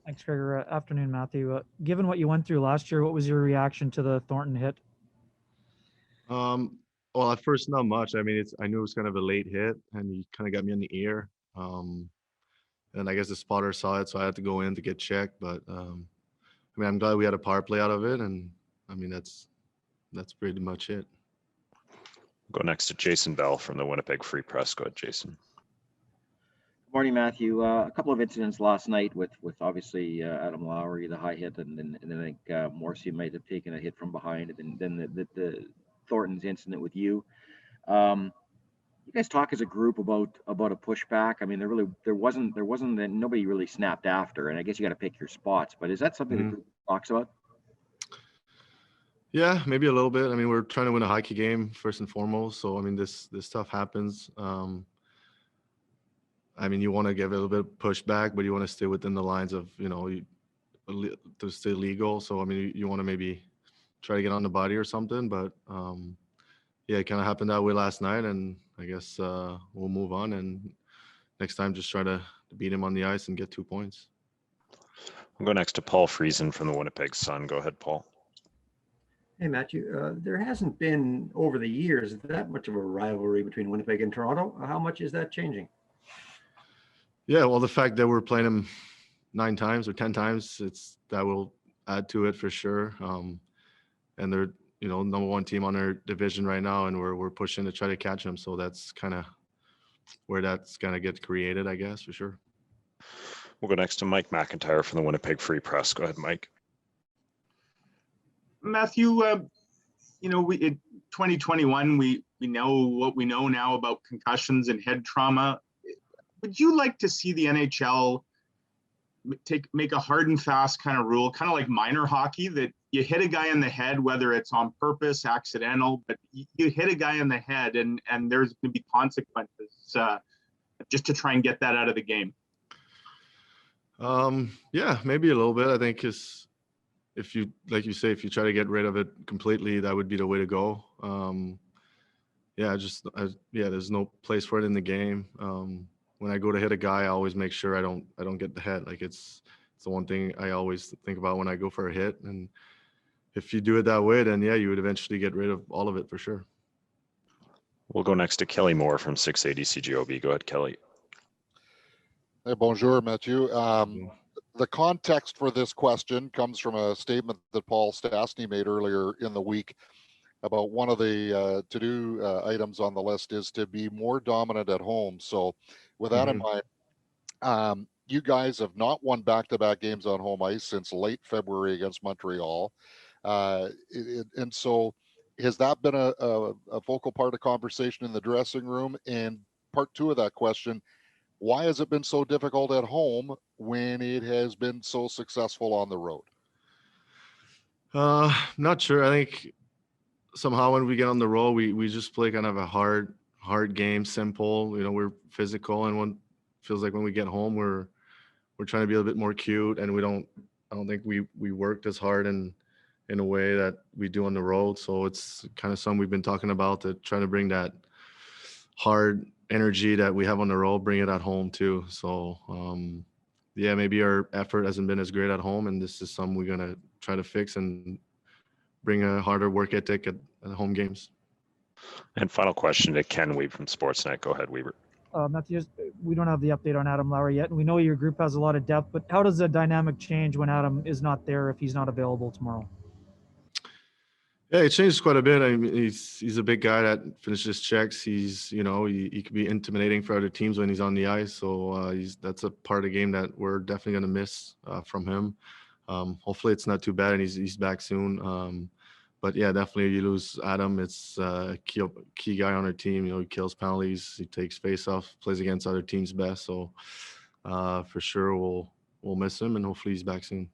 Thanks, Gregor. Afternoon, Matthew. Given what you went through last year, what was your reaction to the Thornton hit? Well, at first, not much. I mean, I knew it was kind of a late hit, and he kind of got me in the ear. And I guess the spotter saw it, so I had to go in to get checked. But I mean, I'm glad we had a power play out of it, and I mean, that's pretty much it. Go next to Jason Bell from the Winnipeg Free Press. Go ahead, Jason. Good morning, Matthew. A couple of incidents last night with obviously Adam Lowry, the high hit, and then I think Morrissey might have taken a hit from behind, and then the Thornton's incident with you. You guys talk as a group about a pushback. I mean, there wasn't nobody really snapped after, and I guess you got to pick your spots. But is that something the group talks about? Yeah, maybe a little bit. I mean, we're trying to win a hockey game first and foremost. So I mean, this stuff happens. I mean, you want to give a little bit of pushback, but you want to stay within the lines of, to stay legal. So, I mean, you want to maybe try to get on the body or something. But, yeah, it kind of happened that way last night. And I guess we'll move on. And next time, just try to beat him on the ice and get 2 points. We'll go next to Paul Friesen from the Winnipeg Sun. Go ahead, Paul. Hey, Matthew. There hasn't been, over the years, that much of a rivalry between Winnipeg and Toronto. How much is that changing? Yeah, well, the fact that we're playing them 9 times or 10 times, that will add to it for sure. And they're, number 1 team on their division right now, and we're pushing to try to catch them. So that's kind of where that's going to get created, I guess, for sure. We'll go next to Mike McIntyre from the Winnipeg Free Press. Go ahead, Mike. Matthew, in 2021, we know what we know now about concussions and head trauma. Would you like to see the NHL make a hard and fast kind of rule, kind of like minor hockey, that you hit a guy in the head, whether it's on purpose, accidental, but you hit a guy in the head and there's going to be consequences just to try and get that out of the game? Yeah, maybe a little bit. I think if you, like you say, if you try to get rid of it completely, that would be the way to go. Yeah, there's no place for it in the game. When I go to hit a guy, I always make sure I don't get the head. Like it's the one thing I always think about when I go for a hit. And if you do it that way, then yeah, you would eventually get rid of all of it for sure. We'll go next to Kelly Moore from 680 CGOB. Go ahead, Kelly. Hey, bonjour, Mathieu. The context for this question comes from a statement that Paul Stastny made earlier in the week about one of the to-do items on the list is to be more dominant at home. So with that in mind, you guys have not won back-to-back games on home ice since late February against Montreal. And so has that been a focal part of conversation in the dressing room? And part 2 of that question, why has it been so difficult at home when it has been so successful on the road? Not sure. I think somehow when we get on the road, we just play kind of a hard game, simple. We're physical, and feels like when we get home, we're trying to be a little bit more cute, and I don't think we worked as hard in a way that we do on the road. So it's kind of something we've been talking about, to try to bring that hard energy that we have on the road, bring it at home too. So yeah, maybe our effort hasn't been as great at home, and this is something we're gonna try to fix and bring a harder work ethic at home games. And final question to Ken Weaver from Sportsnet. Go ahead, Weaver. Matthew, we don't have the update on Adam Lowry yet, and we know your group has a lot of depth, but how does the dynamic change when Adam is not there, if he's not available tomorrow? Yeah, it changes quite a bit. I mean, he's a big guy that finishes checks. He's, he can be intimidating for other teams when he's on the ice. So that's a part of the game that we're definitely going to miss from him. Hopefully it's not too bad and he's back soon. But yeah, definitely you lose Adam. It's a key guy on our team. He kills penalties, he takes face-offs, plays against other teams' best. So for sure we'll miss him, and hopefully he's back soon.